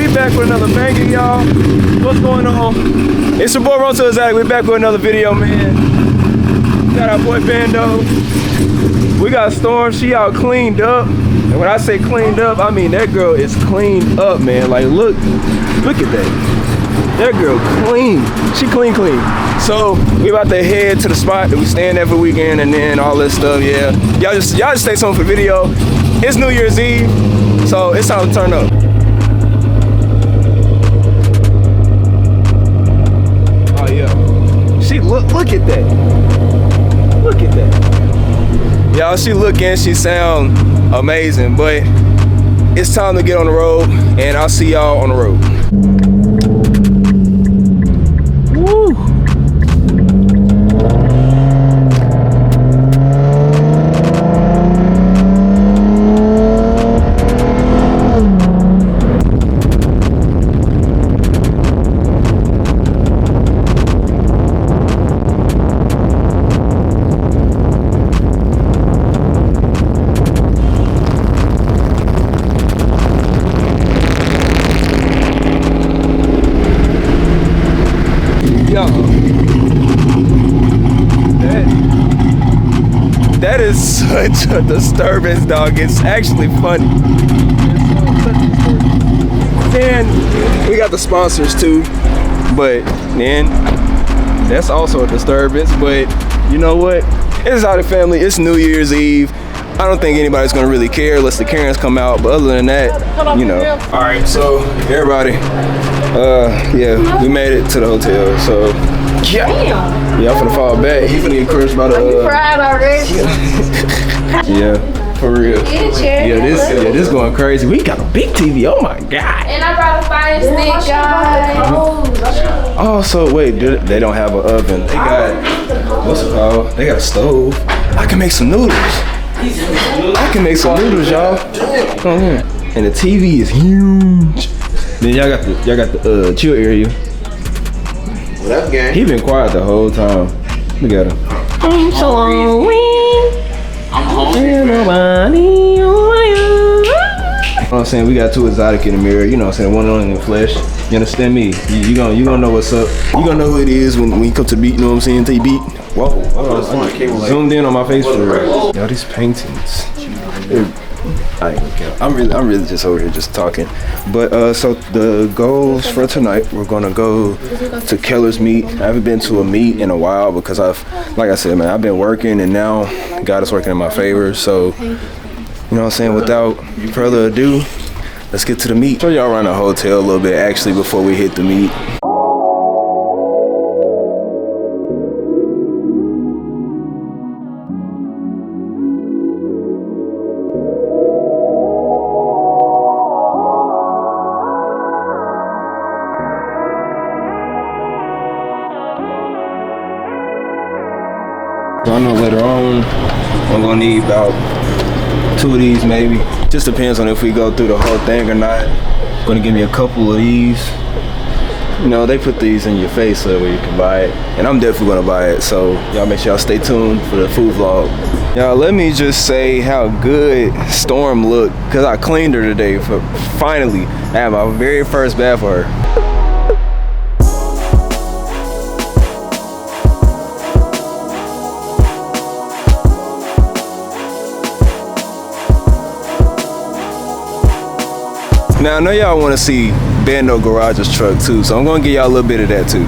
We back with another banger, y'all. What's going on? It's your boy Ronto Zach. We back with another video, man. Got our boy Bando. We got Storm. She out cleaned up. And when I say cleaned up, I mean that girl is cleaned up, man. Like, look at that. That girl clean. She clean. So we about to head to the spot that we staying there for the weekend, and then all this stuff. Yeah, y'all just stay tuned for the video. It's New Year's Eve, so it's time to turn up. Oh yeah. She look at that. Look at that. Y'all, she look and she sound amazing, but it's time to get on the road, and I'll see y'all on the road. Woo! That is such a disturbance, dog. It's actually funny. And we got the sponsors too, but then that's also a disturbance. But you know what? It's out of family. It's New Year's Eve. I don't think anybody's gonna really care unless the Karens come out. But other than that, you know. All right, so everybody, yeah, we made it to the hotel. So yeah, I'm finna fall back. You finna get crushed by the. Fried already. Yeah, for real. Yeah, this going crazy. We got a big TV. Oh my god. And I brought a fire stick, guys. Oh, so wait, they don't have an oven. They got what's it called? They got a stove. I can make some noodles. Y'all. Come here. And the TV is huge. Then y'all got the chill area. What up, gang? He been quiet the whole time. Look at him. I'm so hungry. I'm hungry. You know what I'm saying? We got two exotic in the mirror. You know what I'm saying? One on in the flesh. You understand me? You gonna know what's up. You gonna know who it is when you come to beat. You know what I'm saying? Till you beat. Whoa. Zoomed in on my face for real. Y'all, these paintings. I'm really just over here just talking. But so the goals for tonight, we're gonna go to Keller's Meat. I haven't been to a meat in a while because like I said, man, I've been working, and now God is working in my favor. So, you know what I'm saying? Without further ado, let's get to the meat. Show y'all around the hotel a little bit actually before we hit the meat. So I know later on I'm gonna need about 2 of these maybe. Just depends on if we go through the whole thing or not. Gonna give me a couple of these. You know, they put these in your face so that way you can buy it. And I'm definitely gonna buy it. So y'all make sure y'all stay tuned for the food vlog. Y'all, let me just say how good Storm looked, cause I cleaned her today. Finally, I had my very first bath for her. Now I know y'all want to see Bando Garage's truck too, so I'm gonna give y'all a little bit of that too.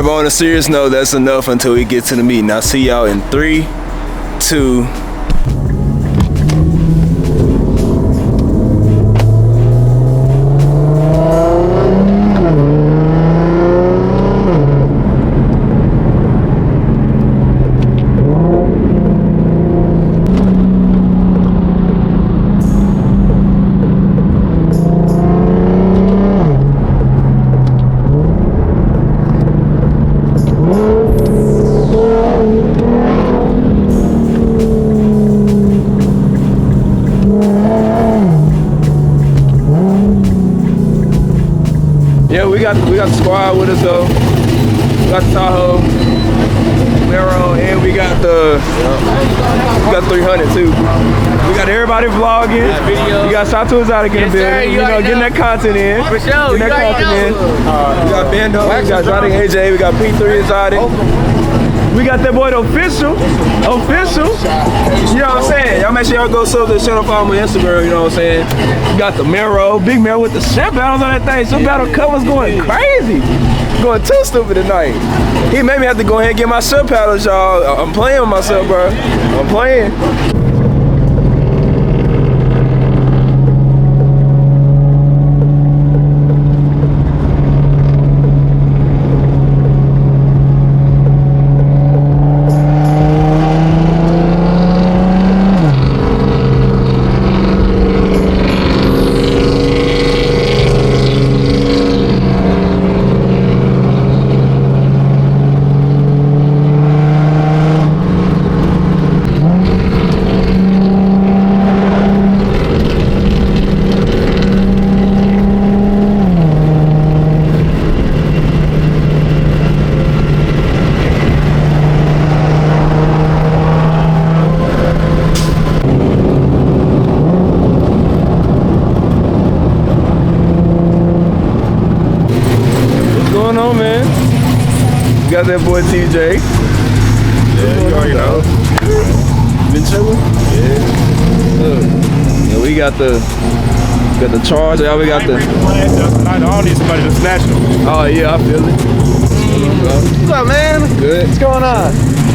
But on a serious note, that's enough until we get to the meeting. I'll see y'all in 3, 2. got the squad with us though. We got the Tahoe, Camaro, and we got the 300 too. We got everybody vlogging. We got Shot to his out again, sir, you know, getting that content in. For sure. Getting that content in. We got Bando, we got Exotic AJ, we got P3 Exotic. We got that boy the official. You know what I'm saying? Y'all make sure y'all go sub the channel, follow me on Instagram, you know what I'm saying? We got the Mero, Big Mero with the shit battles on that thing. Shit battle covers going crazy. Going too stupid tonight. He made me have to go ahead and get my sub paddles, y'all. I'm playing with myself, bro. I'm playing. Got that boy TJ. Yeah, you already know. Been chilling? Yeah. Look. Yeah, we got the charge. Yeah, we got the. I don't need somebody to snatch them. Oh yeah, I feel it. What's up, man? Good. What's going on? I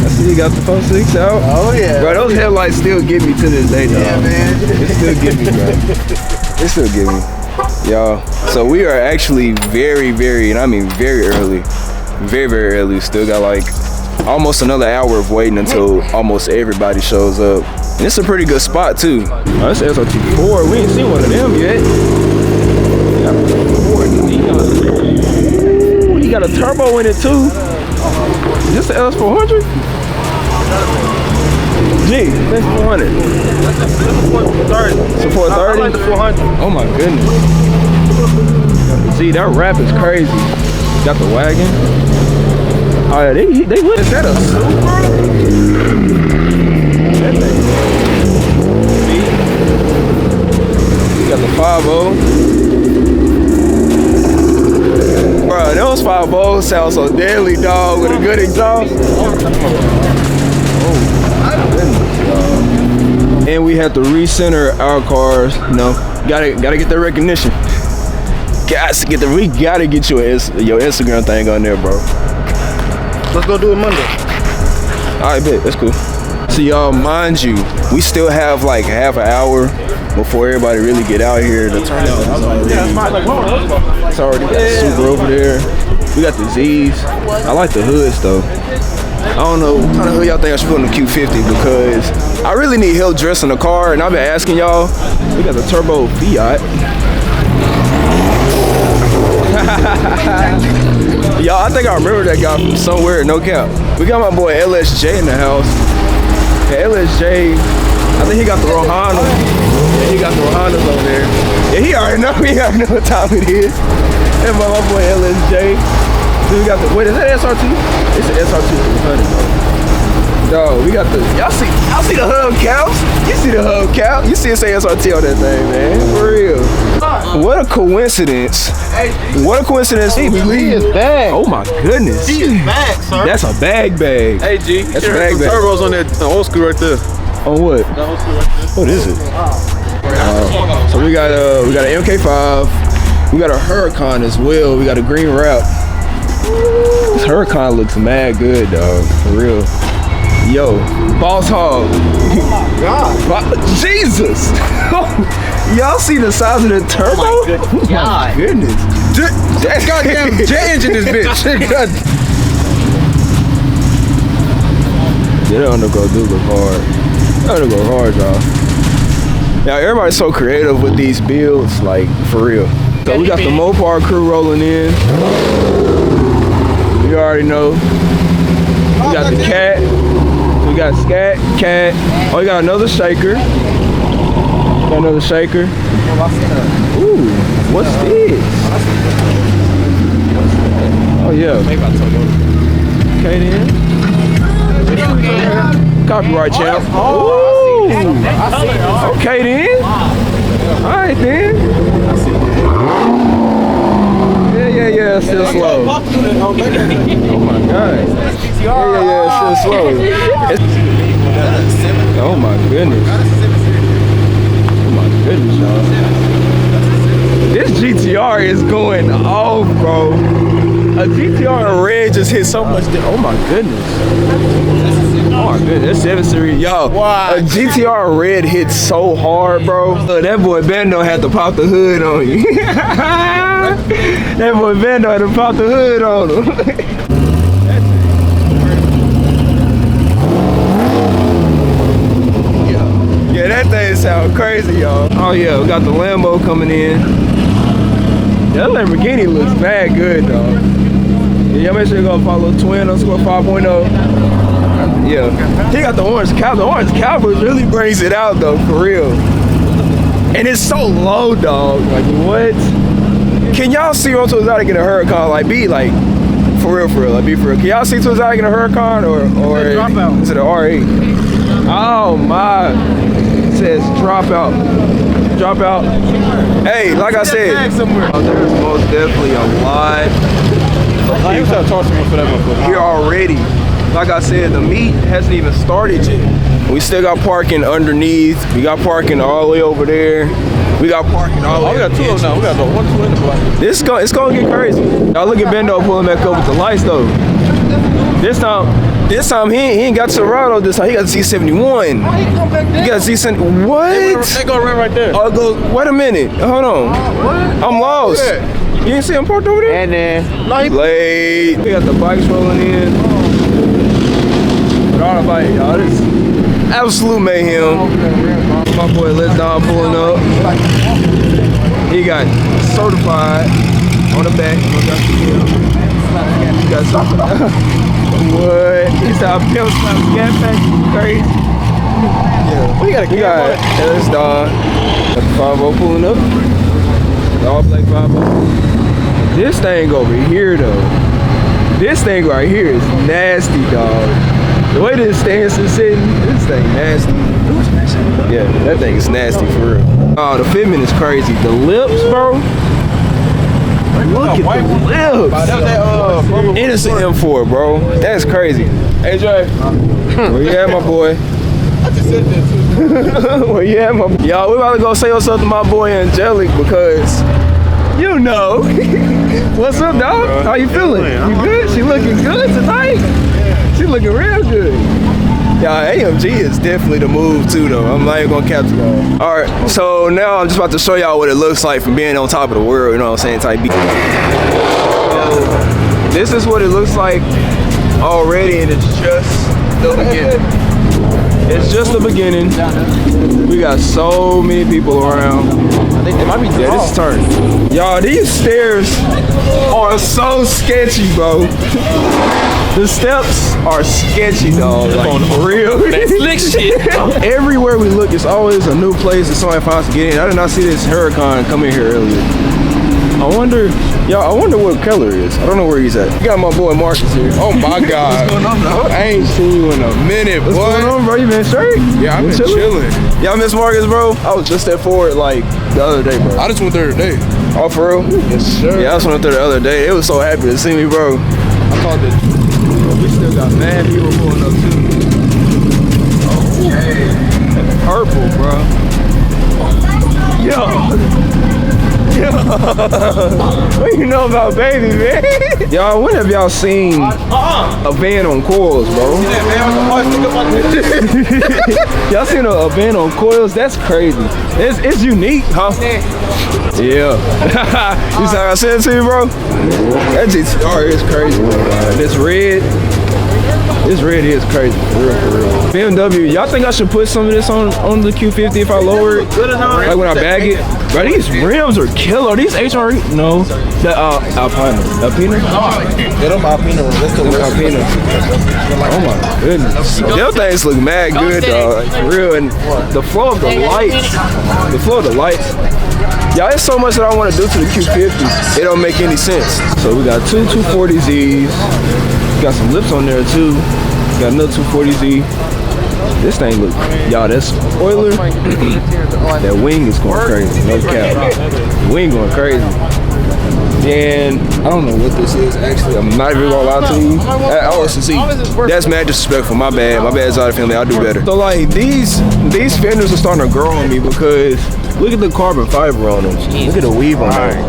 see you got the 4.6 out. Oh yeah. Bro, those headlights still get me to this day, though. Yeah, man. They still get me, bro. They still get me. Y'all, so we are actually very, and I mean very early. Very early. Still got like almost another hour of waiting until almost everybody shows up. And it's a pretty good spot too. Oh, this SRT4. We ain't seen one of them yet. Ooh, he got a turbo in it too. Is this the LS400? G, that's 400. It's a 430. I like the 400. Oh my goodness. See, that wrap is crazy. Got the wagon. Oh yeah, they went. Is that a Supra? That thing. See? Got the 5.0. Bro, those 5.0s sound so deadly, dog, with a good exhaust. And we have to recenter our cars. You know, gotta get that recognition. We gotta get your Instagram thing on there, bro. Let's go do it Monday. All right, bet. That's cool. So y'all, mind you, we still have like half an hour before everybody really get out here. The turnout is it's already got Super over there. We got the Z's. I like the hoods though. I don't know what kind of hood y'all think I should put on the Q50 because I really need help dressing the car, and I've been asking y'all. We got the turbo Fiat. Y'all, I think I remember that guy from somewhere, no cap. We got my boy LSJ in the house. Yeah, LSJ, I think he got the Rohana. Yeah, he got the Rohanas over there. Yeah, he already know what time it is. And my boy LSJ. Then we got the, wait, is that SRT? It's an SRT 300. Dog, we got the, y'all see the hubcaps? You see the hubcap? You see it say SRT on that thing, man. For real. What a coincidence. What a coincidence. He is back. Oh my goodness. He is back, sir. That's a bag. Hey G, that's a bag. Turbos on that old school right there. On what? That old school right there. What is it? So we got an MK5. We got a Huracan as well. We got a green wrap. This Huracan looks mad good, dog. For real. Yo, Boss Hog. Oh my God. Jesus. Y'all see the size of the turbo? Oh my goodness. Oh my goodness. That goddamn jet engine this bitch. Yeah, that undergo do look hard. That undergo hard, y'all. Now everybody's so creative with these builds, like for real. So we got the Mopar crew rolling in. You already know. We got the cat. We got Scat, Cat. Oh, we got another shaker. Got another shaker. Ooh, what's this? Oh yeah. Maybe I told you. Okay then. Copyright champ. Ooh. Okay then. Alright then. Yeah, still slow. Oh my god. Yeah, still slow. Oh my goodness. Oh my goodness, y'all. This GTR is going off, bro. A GTR red just hit so much. Oh my goodness. Oh my goodness. That's 7 Series. Yo, a GTR red hit so hard, bro. That boy Bando had to pop the hood on you. That boy Bando had to pop the hood on him. Yeah, that thing sound crazy, y'all. Oh yeah, we got the Lambo coming in. That Lamborghini looks bad good, dog. Yeah, y'all make sure you go follow twin_5.0. Yeah, he got the orange cow. The orange Cowboys really brings it out though, for real. And it's so low, dog. Like what? Can y'all see Roto Exotic in a Huracan? Like be like, for real, like be for real. Can y'all see Roto Exotic in a Huracan or is it an R8? Oh my! It says dropout. Dropout. Hey, like I said, oh, there's most definitely a lot. Here already. Like I said, the meet hasn't even started yet. We still got parking underneath. We got parking all the way over there. We got parking all the way. We got 2 of them now. We got 1, 2 in the block. It's gonna get crazy. Now look at Bendo pulling back up with the lights though. This time he ain't got Serato. This time he got the C71. He got C70. What? They go right there. Oh, it goes. Wait a minute. Hold on. I'm lost. You ain't see him parked over there? And then Late. We got the bikes rolling in. But all the bike, y'all. This absolute mayhem. My boy Les Don pulling up. He got certified on the back. He got something. What? He's out pimp slap gas pack. Crazy. Yeah. We got Les Don. Got the 5-0 pulling up. The all black 5-0. This thing over here though. This thing right here is nasty, dog. The way this stance is sitting, this thing nasty. Yeah, that thing is nasty for real. Oh, the fitment is crazy. The lips, bro. Look at the lips. Innocent M4, bro. That's crazy. Hey, Dre. Where you at, my boy? I just said that too. Where you at, my boy? Y'all, we about to go say what's up to my boy Angelic because, you know. What's up, dog? How you feeling? You good? She looking good tonight? She looking real good. Y'all, AMG is definitely the move too though. I'm not even gonna capture y'all. Alright, so now I'm just about to show y'all what it looks like from being on top of the world, you know what I'm saying, type beat. This is what it looks like already, and it's just the beginning. It's just the beginning. We got so many people around. I think they might be dead. This is turn. Y'all, these stairs are so sketchy, bro. The steps are sketchy, dog. Like, for real. that slick shit. Everywhere we look, it's always a new place that somebody finds to get in. I did not see this Huracan come in here earlier. I wonder what color is. I don't know where he's at. You got my boy Marcus here. Oh my God. What's going on, dog? I ain't seen you in a minute, boy. What's going on, bro? You been straight? Yeah, I've been chilling. Y'all miss Marcus, bro? I was just at Ford like the other day, bro. I just went there today. Oh, for real? Yes, sir. Yeah, I just went there the other day. They was so happy to see me, bro. I called it. We still got mad people pulling up too. Okay. Purple, bro. Yo. What you know about baby, man? Y'all, when have y'all seen a van on coils, bro? Y'all seen a van on coils? That's crazy. It's unique, huh? Yeah. You saw what I said to you, bro? That GTR is crazy, bro. And it's red. This red is crazy, for real. BMW, y'all think I should put some of this on the Q50 if I lower it? Like when I bag it? Bro, these rims are killer. These HRE, no, the Alpina. Get them Alpina. That's the Alpina. Oh my goodness. Them things look mad good, dog. Like, for real. And the flow of the lights. Y'all, there's so much that I want to do to the Q50. It don't make any sense. So we got two 240Zs. Got some lips on there too. Got another 240Z. This thing look, y'all, that spoiler, that wing is going crazy. No cap. The wing going crazy. And I don't know what this is actually. I'm not even gonna lie to you. That's mad disrespectful. My bad. My bad's out of family. I'll do better. So like these fenders are starting to grow on me because look at the carbon fiber on them. Look at the weave on them.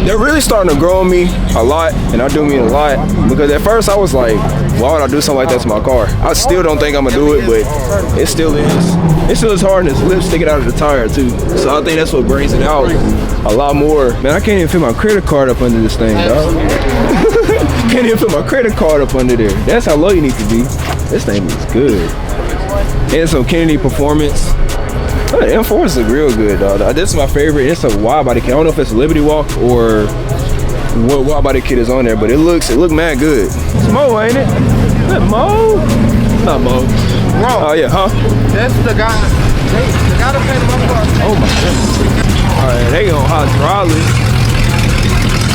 They're really starting to grow on me a lot, and I do mean a lot, because at first I was like, why would I do something like that to my car? I still don't think I'm gonna do it, but it still is. It still is hard, and its lips sticking out of the tire too. So I think that's what brings it out a lot more. Man, I can't even fit my credit card up under this thing, dog. Can't even fit my credit card up under there. That's how low you need to be. This thing is good. And some Kennedy Performance. The M4s look real good, dog. This is my favorite. It's a wide body kit. I don't know if it's a Liberty Walk or what wide body kit is on there, but it look mad good. It's Mo, ain't it? Is that Mo? Not Mo. Bro. Oh yeah, huh? That's the guy. The guy that paid my car. Oh my goodness. All right, they on hydraulic.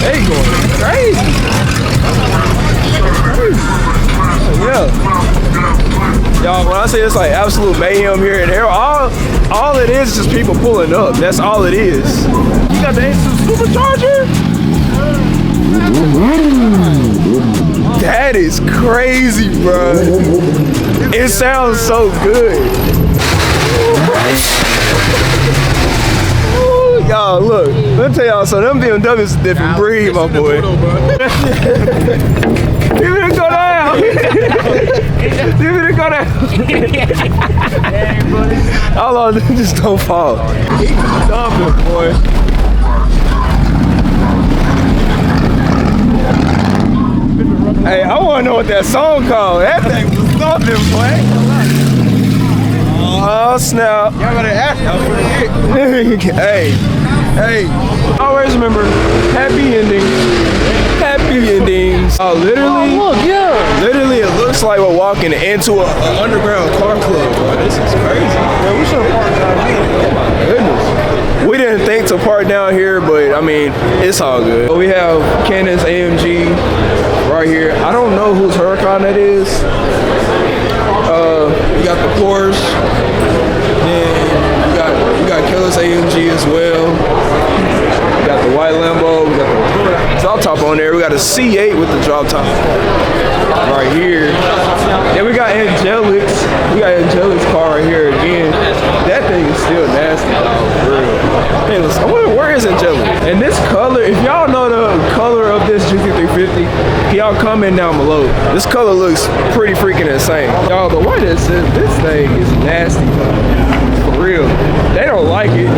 They going crazy. Yeah. Y'all, when I say it's like absolute mayhem here, and all it is just people pulling up. That's all it is. You got the Asus Supercharger? That is crazy, bro. It sounds so good. Y'all, look. Let me tell y'all something. Them BMWs is a different breed, my boy. Give me to go down. Give me to go down. Hold on, just don't fall. Keep dumping, boy. Hey, I want to know what that song called. That thing was thumping, boy. Oh, snap. Y'all better ask. Hey. Always remember, happy endings. Happy endings. Oh, literally. Oh, look, yeah. Literally, it looks like we're walking into an underground car club, bro. This is crazy. Man, we should have parked down here. Oh, my goodness. We didn't think to park down here, but I mean, it's all good. We have Cannon's AMG right here. I don't know whose Huracan that is. We got the Porsche. Then we got Keller's AMG as well. We got the white Lambo. We got the drop top on there. We got a C8 with the drop top right here. Then we got Angelic's. We got Angelic's car right here again. That thing is still nasty, dog, for real. Hey, listen, I wonder where is Angelic? And this color, if y'all know the color of this GT350, y'all comment down below. This color looks pretty freaking insane. Y'all, the way this thing is nasty, dog. For real. They don't like it.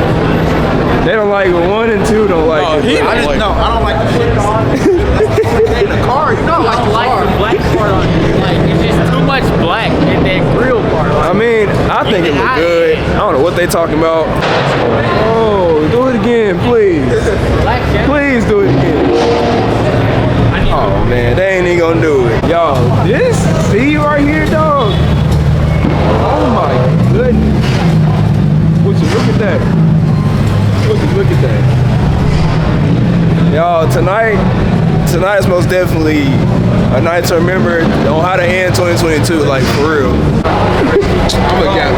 They don't like it. 1 and 2 don't like it. I don't like the shit on the car. You know, I like the black part on it. Like, it's just too much black in that grill part. I mean, I think it look good. I don't know what they talking about. Oh, do it again, please. Please do it again. Oh man, they ain't even gonna do it. Y'all, this C right here, dog. Oh my goodness. Would you look at that? Look at that. Y'all, tonight's most definitely a night to remember on how to end 2022, like for real. I'm gonna gap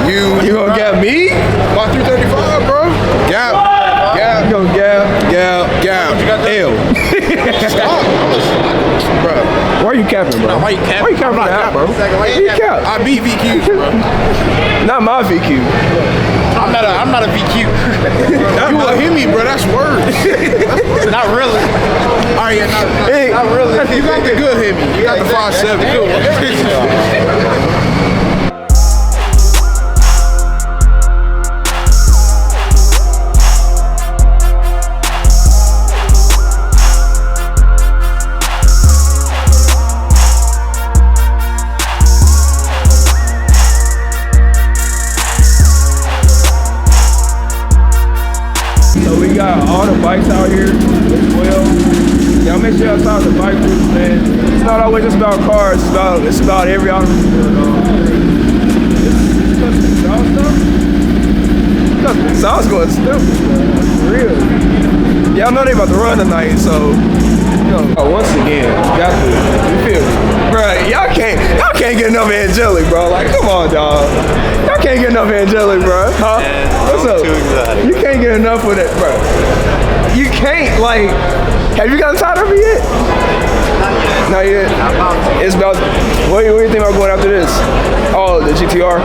you gonna gap me? My 335, bro. Gap. You gonna gap. L. Stop. Bro. Why are you capping, bro? Why you capping? Why you capping that, bro? Why you cap? I beat VQs, bro. Not my VQ. I'm not a VQ. You a Hemi, bro. That's worse. Not really. All right, yeah, Not really. You got the good Hemi. You got the 5.7. Good one. So we got all the bikes out here as well. Y'all make sure y'all talk to bike groups, man. It's not always just about cars. It's about every automobile. Exhaust going stupid, for real. Y'all know they about to run tonight, so once again, got to, you feel me? Bruh, y'all can't get enough Angelic, bro. Like, come on, dog. Y'all can't get enough Angelic, bro. Huh? What's up? Too exotic. You can't get enough of that, bro. You can't, like, have you gotten tired of it yet? Not yet. It's about, what do you think about going after this? Oh, the GTR?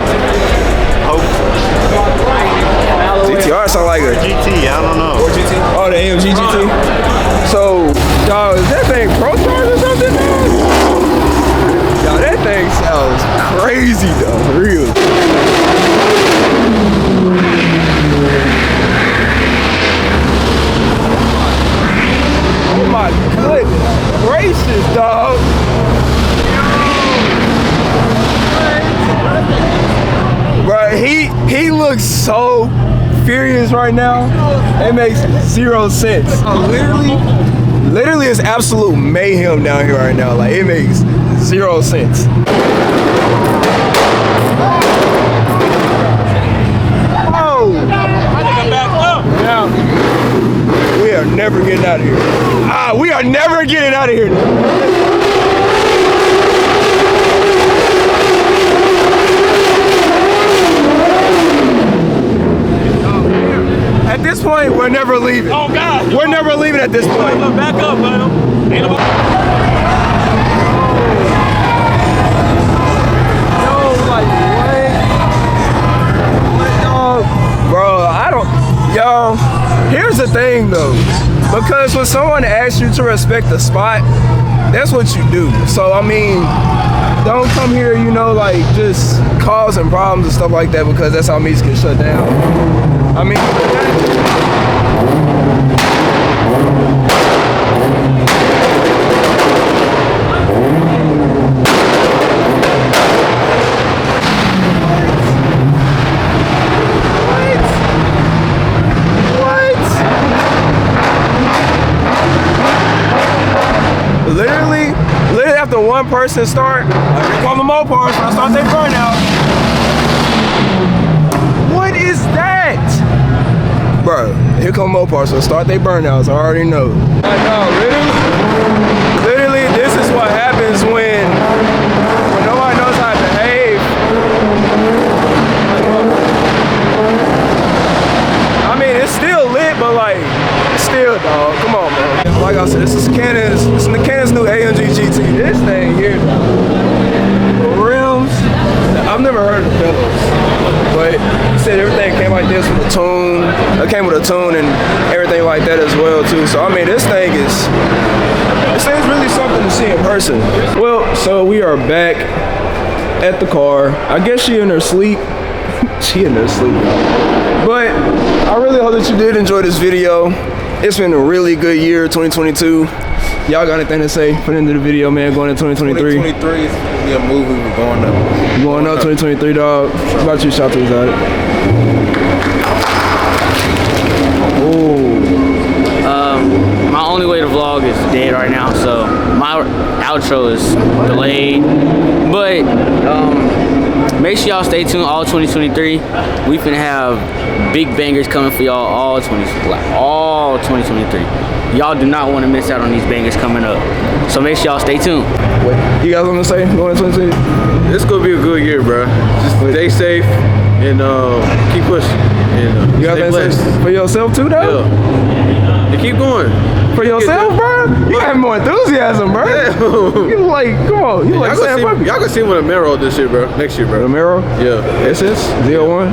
GTR sound like a GT, I don't know. Or GT? Oh, the AMG GT. So, dog, is that thing Pro Charge or something, dog? Yo, that thing sounds crazy, though, for real. Oh my goodness gracious, dog. Bro, he looks so furious right now. It makes zero sense. Literally it's absolute mayhem down here right now. Like, it makes zero sense. Oh! Now, we are never getting out of here. We are never getting out of here. At this point, we're never leaving. Oh God! We're never leaving at this point. Back up, man. Ain't nobody. No, like what? Bro, I don't. Yo, here's the thing though, because when someone asks you to respect the spot, that's what you do. So I mean, don't come here, you know, like just causing problems and stuff like that, because that's how meets get shut down. I mean, literally after one person start, here come the Mopars when I start their burnout. What is that? Bro, here come Mopars, so start their burnouts, I already know. Like, no, literally, this is what happens when nobody knows how to behave. I mean, it's still lit, but like, still, dog, come on, man. Like I said, this is Cannon's new AMG GT. This thing here, the rims, I've never heard of pedals, but he said everything came like this with a tune. It came with a tune and everything like that as well too. So I mean, this thing's really something to see in person. Well, so we are back at the car. I guess she in her sleep. She in her sleep. But I really hope that you did enjoy this video. It's been a really good year, 2022. Y'all got anything to say? Put into the video, man, going into 2023. 2023 is gonna be a movie. We're going up. Going up 2023, dog. What about you, shout to Exotic? Oh. My only way to vlog is dead right now, so my outro is delayed. But make sure y'all stay tuned all 2023. We finna have big bangers coming for y'all all 2023. Y'all do not want to miss out on these bangers coming up. So make sure y'all stay tuned. What you guys want to say going into 2023? It's gonna be a good year, bro. Just stay safe and keep pushing. And, You got stay anything to blessed. say for yourself too, though? Yeah. And keep going. For yourself, bro? You got more enthusiasm, bro. You like, come on, you like Sam Bucket. Y'all can see him with a Camaro this year, bro. Next year, bro. Camaro? Yeah. SS? Z01?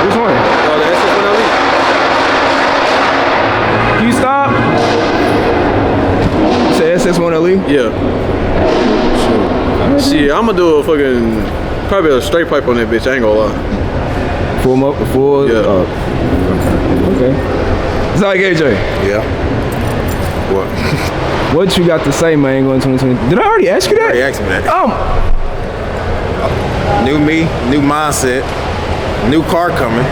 Which one? Oh, the SS when I Can you stop? Say SS1 LE? leave? Yeah. Shit, I'm gonna do a fucking, probably a straight pipe on that bitch, I ain't gonna lie. Full? Yeah. Okay. It's like AJ. Yeah. What? What you got to say, man, going 2020? Did I already ask you that? Already asked me that. Oh. New me, new mindset, new car coming.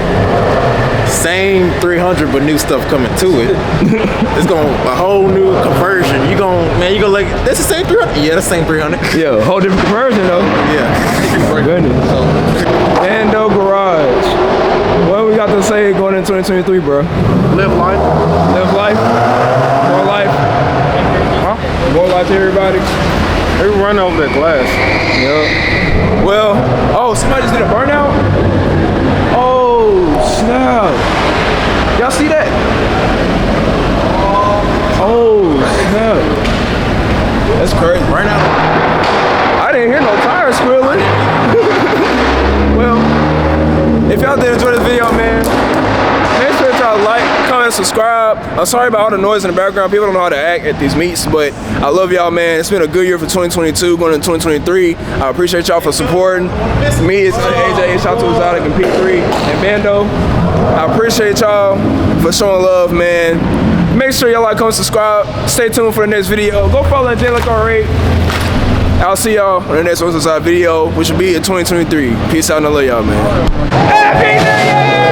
Same 300, but new stuff coming to it. It's going a whole new conversion. You gonna like, that's the same 300? Yeah, that's the same 300. Yeah, whole different conversion though. Yeah. My goodness. Bando Garage. What we got to say going into 2023, bro? Live life. Live life. More life. Huh? More life to everybody. They run over that glass. Yep. Well, oh, somebody just did a burnout? Oh, snap. Y'all see that? Oh, snap. That's crazy. Burnout? I didn't hear no tires squealing. Well, if y'all did enjoy this video, man, make sure y'all like, comment, subscribe. I'm sorry about all the noise in the background. People don't know how to act at these meets, but I love y'all, man. It's been a good year for 2022, going into 2023. I appreciate y'all for supporting me. It's AJ, shout out to Exotic and P3 and Bando. I appreciate y'all for showing love, man. Make sure y'all like, comment, subscribe. Stay tuned for the next video. Go follow that JLuckR8. I'll see y'all on the next What's Inside video, which will be in 2023. Peace out and I love y'all, man. Happy New Year!